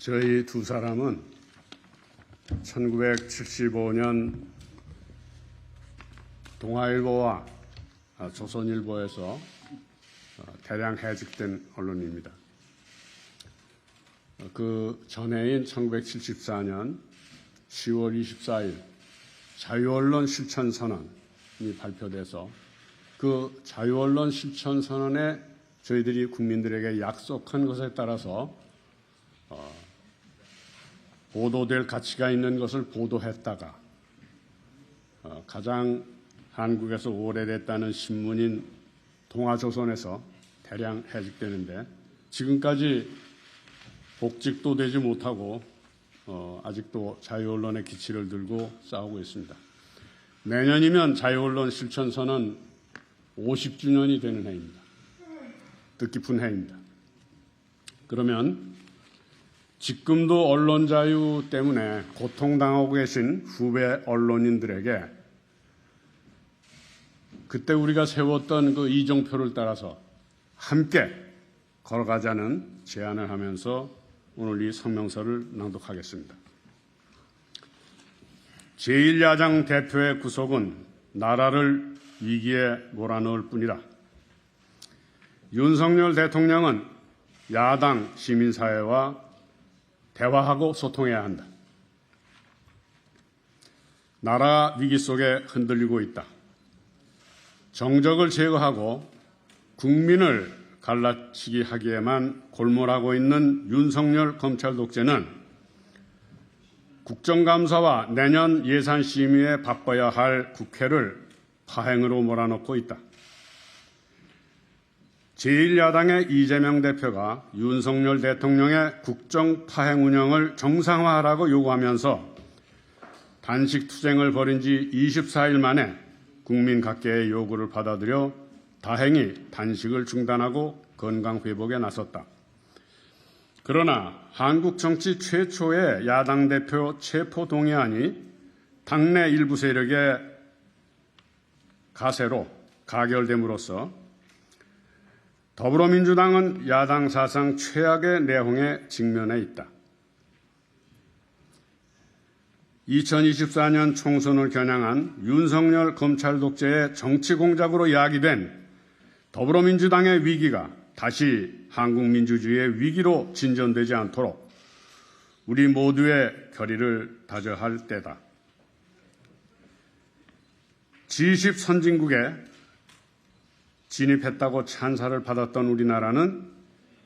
저희 두 사람은 1975년 동아일보와 조선일보에서 대량 해직된 언론입니다. 그 전해인 1974년 10월 24일 자유언론 실천선언이 발표돼서 그 자유언론 실천선언에 저희들이 국민들에게 약속한 것에 따라서 보도될 가치가 있는 것을 보도했다가 가장 한국에서 오래됐다는 신문인 동아조선에서 대량 해직되는데 지금까지 복직도 되지 못하고 아직도 자유언론의 기치를 들고 싸우고 있습니다. 내년이면 자유언론 실천선언 50주년이 되는 해입니다. 뜻깊은 해입니다. 그러면 지금도 언론 자유 때문에 고통당하고 계신 후배 언론인들에게 그때 우리가 세웠던 그 이정표를 따라서 함께 걸어가자는 제안을 하면서 오늘 이 성명서를 낭독하겠습니다. 제1야당 대표의 구속은 나라를 위기에 몰아넣을 뿐이다. 윤석열 대통령은 야당 시민사회와 대화하고 소통해야 한다. 나라 위기 속에 흔들리고 있다. 정적을 제거하고 국민을 갈라치기 하기에만 골몰하고 있는 윤석열 검찰 독재는 국정감사와 내년 예산 심의에 바빠야 할 국회를 파행으로 몰아넣고 있다. 제1야당의 이재명 대표가 윤석열 대통령의 국정 파행 운영을 정상화하라고 요구하면서 단식 투쟁을 벌인 지 24일 만에 국민 각계의 요구를 받아들여 다행히 단식을 중단하고 건강 회복에 나섰다. 그러나 한국 정치 최초의 야당 대표 체포 동의안이 당내 일부 세력의 가세로 가결됨으로써 더불어민주당은 야당 사상 최악의 내홍에 직면해 있다. 2024년 총선을 겨냥한 윤석열 검찰 독재의 정치 공작으로 야기된 더불어민주당의 위기가 다시 한국 민주주의의 위기로 진전되지 않도록 우리 모두의 결의를 다져야 할 때다. G20 선진국에 진입했다고 찬사를 받았던 우리나라는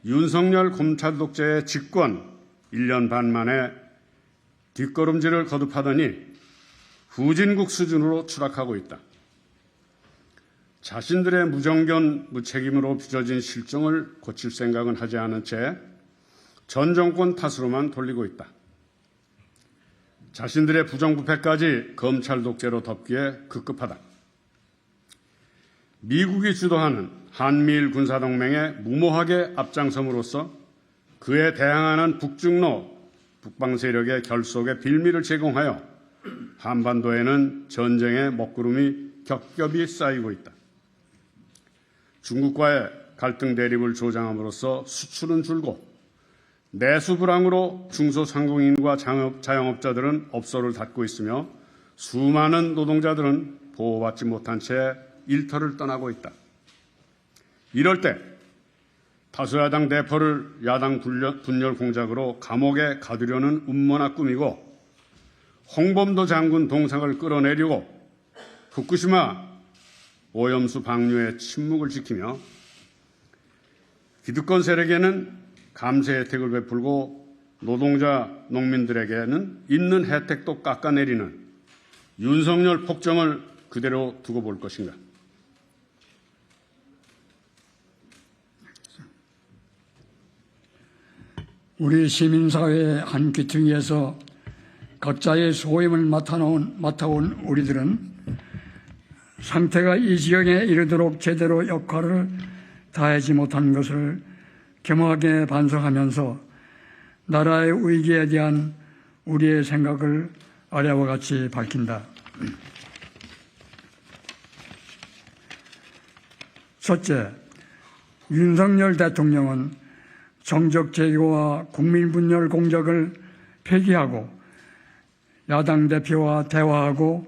윤석열 검찰 독재의 집권 1년 반 만에 뒷걸음질을 거듭하더니 후진국 수준으로 추락하고 있다. 자신들의 무정견 무책임으로 빚어진 실정을 고칠 생각은 하지 않은 채 전 정권 탓으로만 돌리고 있다. 자신들의 부정부패까지 검찰 독재로 덮기에 급급하다. 미국이 주도하는 한미일 군사동맹에 무모하게 앞장섬으로써 그에 대항하는 북중로 북방 세력의 결속에 빌미를 제공하여 한반도에는 전쟁의 먹구름이 겹겹이 쌓이고 있다. 중국과의 갈등 대립을 조장함으로써 수출은 줄고 내수 불황으로 중소상공인과 자영업자들은 업소를 닫고 있으며 수많은 노동자들은 보호받지 못한 채 일터를 떠나고 있다. 이럴 때 다수야당 대표를 야당 분열 공작으로 감옥에 가두려는 음모나 꾸미고 홍범도 장군 동상을 끌어내리고 후쿠시마 오염수 방류의 침묵을 지키며 기득권 세력에는 감세 혜택을 베풀고 노동자 농민들에게는 있는 혜택도 깎아내리는 윤석열 폭정을 그대로 두고 볼 것인가. 우리 시민사회의 한 귀퉁이에서 각자의 소임을 맡아온 우리들은 상태가 이 지경에 이르도록 제대로 역할을 다하지 못한 것을 겸허하게 반성하면서 나라의 위기에 대한 우리의 생각을 아래와 같이 밝힌다. 첫째, 윤석열 대통령은 정적 제거와 국민 분열 공작을 폐기하고 야당 대표와 대화하고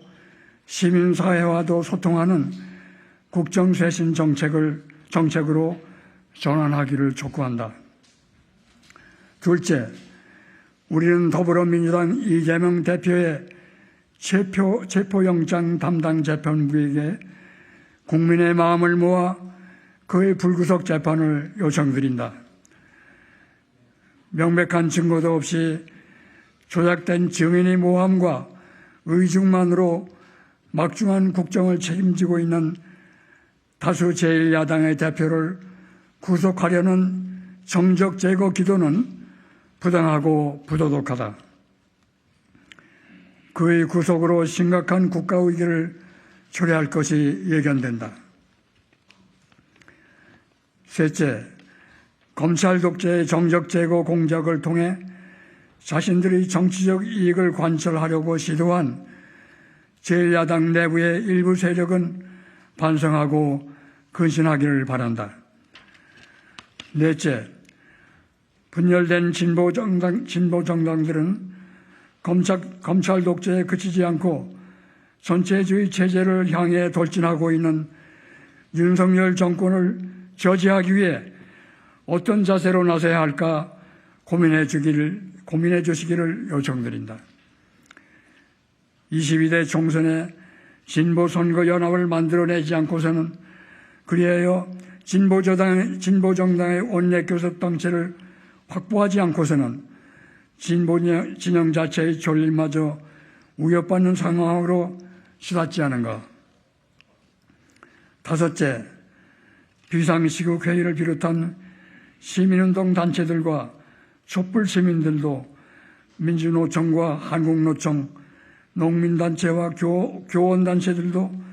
시민사회와도 소통하는 국정쇄신 정책으로 전환하기를 촉구한다. 둘째, 우리는 더불어민주당 이재명 대표의 체포영장 담당 재판부에게 국민의 마음을 모아 그의 불구속 재판을 요청드린다. 명백한 증거도 없이 조작된 증인의 모함과 의중만으로 막중한 국정을 책임지고 있는 다수 제1야당의 대표를 구속하려는 정적 제거 기도는 부당하고 부도덕하다. 그의 구속으로 심각한 국가 위기를 초래할 것이 예견된다. 셋째, 검찰 독재의 정적 제거 공작을 통해 자신들의 정치적 이익을 관철하려고 시도한 제1야당 내부의 일부 세력은 반성하고 근신하기를 바란다. 넷째, 분열된 진보 정당들은 검찰 독재에 그치지 않고 전체주의 체제를 향해 돌진하고 있는 윤석열 정권을 저지하기 위해 어떤 자세로 나서야 할까 고민해 주시기를 요청드린다. 22대 총선에 진보선거연합을 만들어내지 않고서는, 그리하여 진보정당의 원내교섭 당체를 확보하지 않고서는 진보 진영 자체의 존립마저 위협받는 상황으로 치닫지 않은가. 다섯째, 비상시국회의를 비롯한 시민운동 단체들과 촛불 시민들도 민주노총과 한국노총, 농민단체와 교원단체들도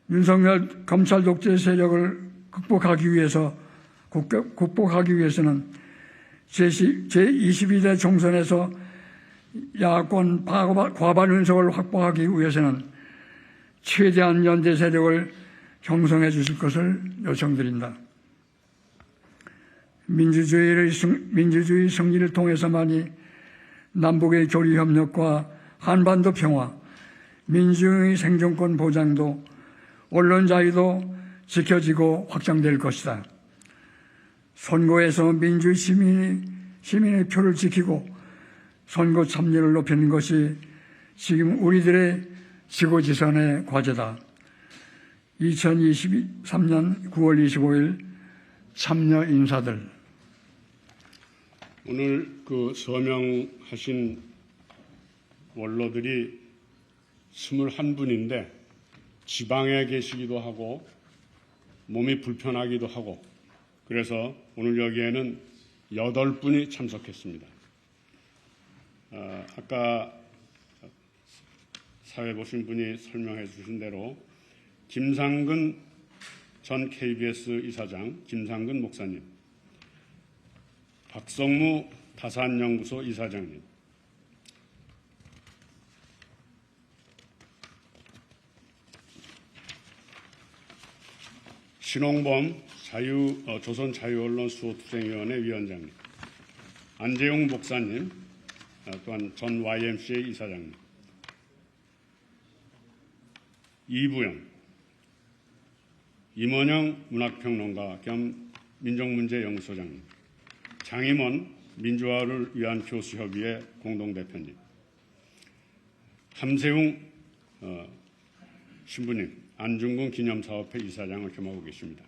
윤석열 검찰 독재 세력을 극복하기 위해서는 제22대 총선에서 야권 과반 의석을 확보하기 위해서는 최대한 연대 세력을 형성해 주실 것을 요청드린다. 민주주의 승리를 통해서만이 남북의 교류 협력과 한반도 평화, 민주주의 생존권 보장도 언론 자유도 지켜지고 확장될 것이다. 선거에서 시민의 표를 지키고 선거 참여를 높이는 것이 지금 우리들의 지고지선의 과제다. 2023년 9월 25일 참여 인사들. 오늘 그 서명하신 원로들이 21분인데 지방에 계시기도 하고 몸이 불편하기도 하고, 그래서 오늘 여기에는 8분이 참석했습니다. 아까 사회 보신 분이 설명해 주신 대로 김상근 전 KBS 이사장, 김상근 목사님, 박성무 다산연구소 이사장님, 신홍범 조선자유언론수호투쟁위원회 위원장님, 안재용 목사님, 또한 전 YMCA 이사장님, 이부영, 임원영 문학평론가 겸 민족문제연구소장님, 장임원 민주화를 위한 교수협의회 공동대표님, 함세웅 신부님, 안중근 기념사업회 이사장을 겸하고 계십니다.